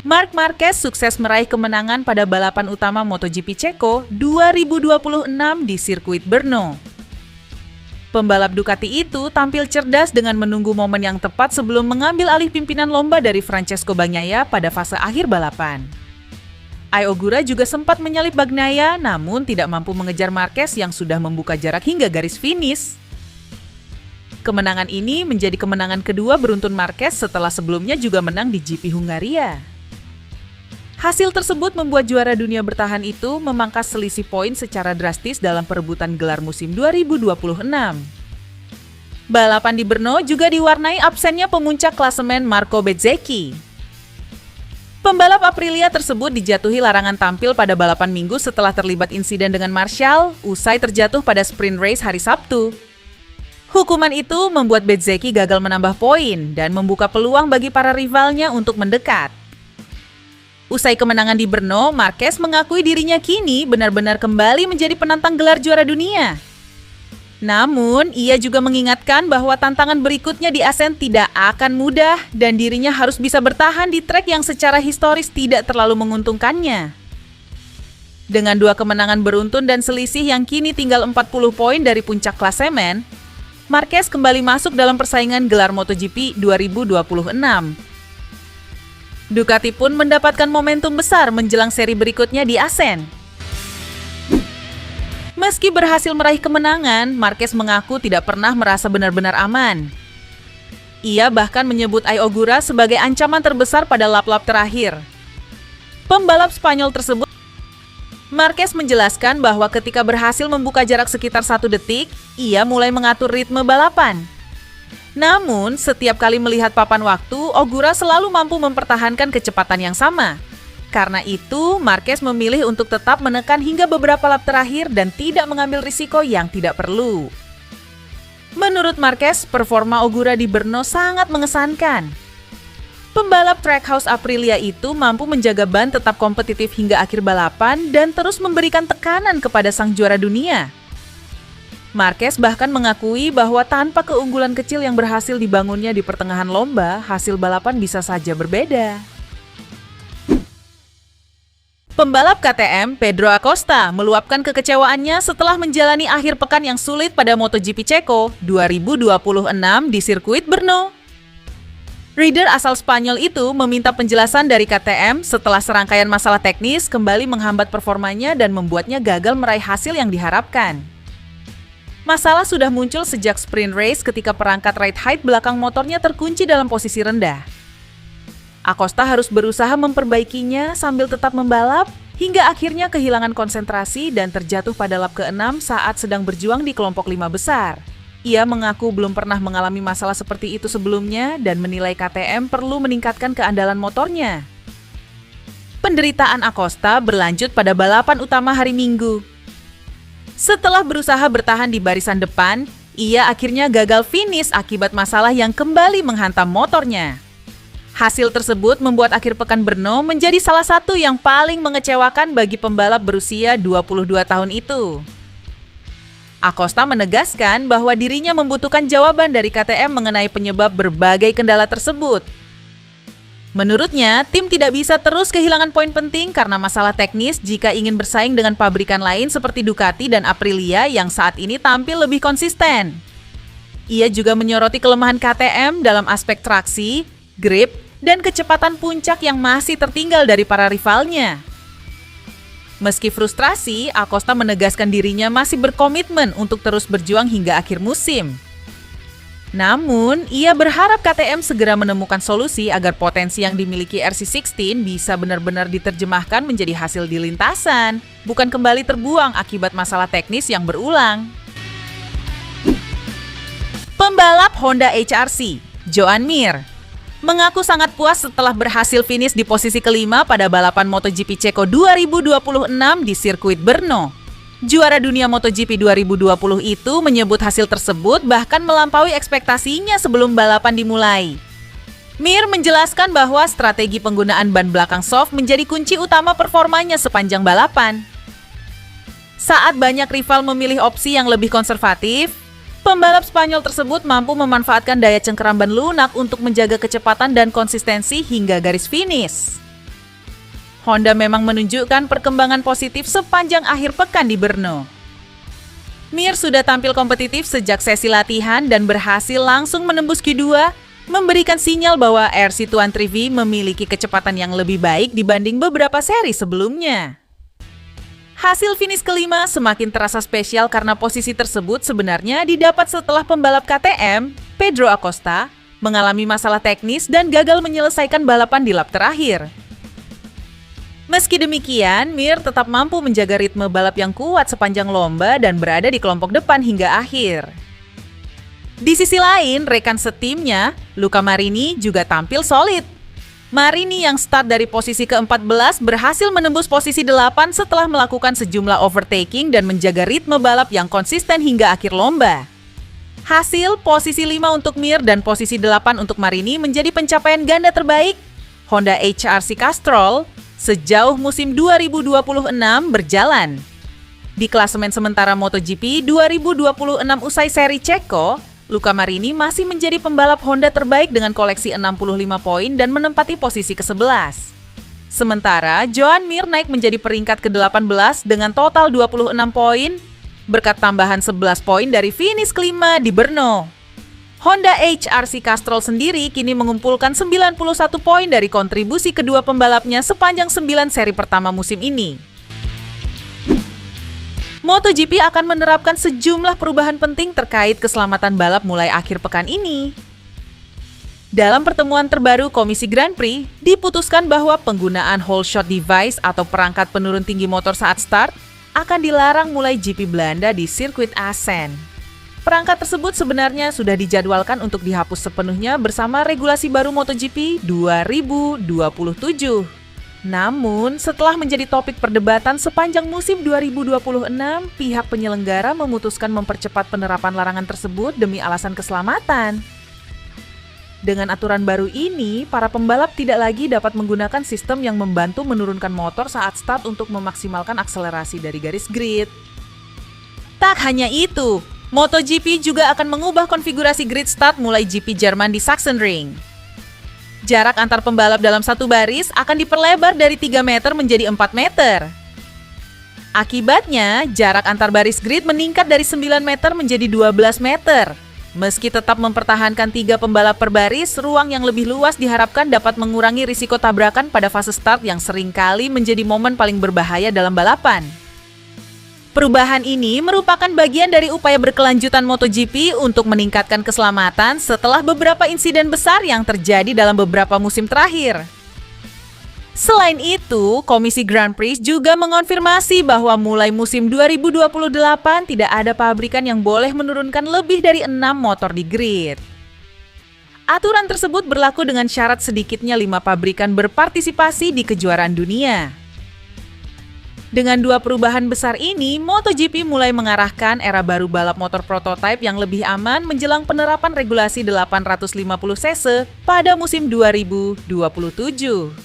Marc Marquez sukses meraih kemenangan pada balapan utama MotoGP Ceko 2026 di sirkuit Brno. Pembalap Ducati itu tampil cerdas dengan menunggu momen yang tepat sebelum mengambil alih pimpinan lomba dari Francesco Bagnaia pada fase akhir balapan. Ai Ogura juga sempat menyalip Bagnaia, namun tidak mampu mengejar Marquez yang sudah membuka jarak hingga garis finish. Kemenangan ini menjadi kemenangan kedua beruntun Marquez setelah sebelumnya juga menang di GP Hungaria. Hasil tersebut membuat juara dunia bertahan itu memangkas selisih poin secara drastis dalam perebutan gelar musim 2026. Balapan di Brno juga diwarnai absennya pemuncak klasemen Marco Bezzecchi. Pembalap Aprilia tersebut dijatuhi larangan tampil pada balapan Minggu setelah terlibat insiden dengan Marshall usai terjatuh pada sprint race hari Sabtu. Hukuman itu membuat Bezzecchi gagal menambah poin dan membuka peluang bagi para rivalnya untuk mendekat. Usai kemenangan di Brno, Marquez mengakui dirinya kini benar-benar kembali menjadi penantang gelar juara dunia. Namun, ia juga mengingatkan bahwa tantangan berikutnya di Assen tidak akan mudah dan dirinya harus bisa bertahan di trek yang secara historis tidak terlalu menguntungkannya. Dengan 2 kemenangan beruntun dan selisih yang kini tinggal 40 poin dari puncak klasemen, Marquez kembali masuk dalam persaingan gelar MotoGP 2026. Ducati pun mendapatkan momentum besar menjelang seri berikutnya di Assen. Meski berhasil meraih kemenangan, Marquez mengaku tidak pernah merasa benar-benar aman. Ia bahkan menyebut Ai Ogura sebagai ancaman terbesar pada lap-lap terakhir. Pembalap Spanyol tersebut, Marquez menjelaskan bahwa ketika berhasil membuka jarak sekitar 1 detik, ia mulai mengatur ritme balapan. Namun, setiap kali melihat papan waktu, Ogura selalu mampu mempertahankan kecepatan yang sama. Karena itu, Marquez memilih untuk tetap menekan hingga beberapa lap terakhir dan tidak mengambil risiko yang tidak perlu. Menurut Marquez, performa Ogura di Brno sangat mengesankan. Pembalap Trackhouse Aprilia itu mampu menjaga ban tetap kompetitif hingga akhir balapan dan terus memberikan tekanan kepada sang juara dunia. Marquez bahkan mengakui bahwa tanpa keunggulan kecil yang berhasil dibangunnya di pertengahan lomba, hasil balapan bisa saja berbeda. Pembalap KTM, Pedro Acosta, meluapkan kekecewaannya setelah menjalani akhir pekan yang sulit pada MotoGP Ceko 2026 di sirkuit Brno. Rider asal Spanyol itu meminta penjelasan dari KTM setelah serangkaian masalah teknis kembali menghambat performanya dan membuatnya gagal meraih hasil yang diharapkan. Masalah sudah muncul sejak sprint race ketika perangkat ride height belakang motornya terkunci dalam posisi rendah. Acosta harus berusaha memperbaikinya sambil tetap membalap hingga akhirnya kehilangan konsentrasi dan terjatuh pada lap ke-6 saat sedang berjuang di kelompok 5 besar. Ia mengaku belum pernah mengalami masalah seperti itu sebelumnya dan menilai KTM perlu meningkatkan keandalan motornya. Penderitaan Acosta berlanjut pada balapan utama hari Minggu. Setelah berusaha bertahan di barisan depan, ia akhirnya gagal finish akibat masalah yang kembali menghantam motornya. Hasil tersebut membuat akhir pekan Brno menjadi salah satu yang paling mengecewakan bagi pembalap berusia 22 tahun itu. Acosta menegaskan bahwa dirinya membutuhkan jawaban dari KTM mengenai penyebab berbagai kendala tersebut. Menurutnya, tim tidak bisa terus kehilangan poin penting karena masalah teknis jika ingin bersaing dengan pabrikan lain seperti Ducati dan Aprilia yang saat ini tampil lebih konsisten. Ia juga menyoroti kelemahan KTM dalam aspek traksi, grip, dan kecepatan puncak yang masih tertinggal dari para rivalnya. Meski frustrasi, Acosta menegaskan dirinya masih berkomitmen untuk terus berjuang hingga akhir musim. Namun, ia berharap KTM segera menemukan solusi agar potensi yang dimiliki RC16 bisa benar-benar diterjemahkan menjadi hasil di lintasan, bukan kembali terbuang akibat masalah teknis yang berulang. Pembalap Honda HRC, Joan Mir, mengaku sangat puas setelah berhasil finish di posisi kelima pada balapan MotoGP Ceko 2026 di sirkuit Brno. Juara dunia MotoGP 2020 itu menyebut hasil tersebut bahkan melampaui ekspektasinya sebelum balapan dimulai. Mir menjelaskan bahwa strategi penggunaan ban belakang soft menjadi kunci utama performanya sepanjang balapan. Saat banyak rival memilih opsi yang lebih konservatif, pembalap Spanyol tersebut mampu memanfaatkan daya cengkeram ban lunak untuk menjaga kecepatan dan konsistensi hingga garis finish. Honda memang menunjukkan perkembangan positif sepanjang akhir pekan di Brno. Mir sudah tampil kompetitif sejak sesi latihan dan berhasil langsung menembus Q2, memberikan sinyal bahwa RC213V memiliki kecepatan yang lebih baik dibanding beberapa seri sebelumnya. Hasil finish kelima semakin terasa spesial karena posisi tersebut sebenarnya didapat setelah pembalap KTM, Pedro Acosta, mengalami masalah teknis dan gagal menyelesaikan balapan di lap terakhir. Meski demikian, Mir tetap mampu menjaga ritme balap yang kuat sepanjang lomba dan berada di kelompok depan hingga akhir. Di sisi lain, rekan setimnya, Luca Marini juga tampil solid. Marini yang start dari posisi ke-14 berhasil menembus posisi 8 setelah melakukan sejumlah overtaking dan menjaga ritme balap yang konsisten hingga akhir lomba. Hasil posisi 5 untuk Mir dan posisi 8 untuk Marini menjadi pencapaian ganda terbaik Honda HRC Castrol sejauh musim 2026 berjalan. Di klasemen sementara MotoGP 2026 usai seri Ceko, Luca Marini masih menjadi pembalap Honda terbaik dengan koleksi 65 poin dan menempati posisi ke-11. Sementara, Joan Mir naik menjadi peringkat ke-18 dengan total 26 poin, berkat tambahan 11 poin dari finish kelima di Brno. Honda HRC Castrol sendiri kini mengumpulkan 91 poin dari kontribusi kedua pembalapnya sepanjang 9 seri pertama musim ini. MotoGP akan menerapkan sejumlah perubahan penting terkait keselamatan balap mulai akhir pekan ini. Dalam pertemuan terbaru Komisi Grand Prix, diputuskan bahwa penggunaan whole shot device atau perangkat penurun tinggi motor saat start akan dilarang mulai GP Belanda di sirkuit Assen. Perangkat tersebut sebenarnya sudah dijadwalkan untuk dihapus sepenuhnya bersama regulasi baru MotoGP 2027. Namun, setelah menjadi topik perdebatan sepanjang musim 2026, pihak penyelenggara memutuskan mempercepat penerapan larangan tersebut demi alasan keselamatan. Dengan aturan baru ini, para pembalap tidak lagi dapat menggunakan sistem yang membantu menurunkan motor saat start untuk memaksimalkan akselerasi dari garis grid. Tak hanya itu, MotoGP juga akan mengubah konfigurasi grid start mulai GP Jerman di Sachsenring. Jarak antar pembalap dalam satu baris akan diperlebar dari 3 meter menjadi 4 meter. Akibatnya, jarak antar baris grid meningkat dari 9 meter menjadi 12 meter. Meski tetap mempertahankan 3 pembalap per baris, ruang yang lebih luas diharapkan dapat mengurangi risiko tabrakan pada fase start yang seringkali menjadi momen paling berbahaya dalam balapan. Perubahan ini merupakan bagian dari upaya berkelanjutan MotoGP untuk meningkatkan keselamatan setelah beberapa insiden besar yang terjadi dalam beberapa musim terakhir. Selain itu, Komisi Grand Prix juga mengonfirmasi bahwa mulai musim 2028 tidak ada pabrikan yang boleh menurunkan lebih dari 6 motor di grid. Aturan tersebut berlaku dengan syarat sedikitnya 5 pabrikan berpartisipasi di kejuaraan dunia. Dengan 2 perubahan besar ini, MotoGP mulai mengarahkan era baru balap motor prototipe yang lebih aman menjelang penerapan regulasi 850 cc pada musim 2027.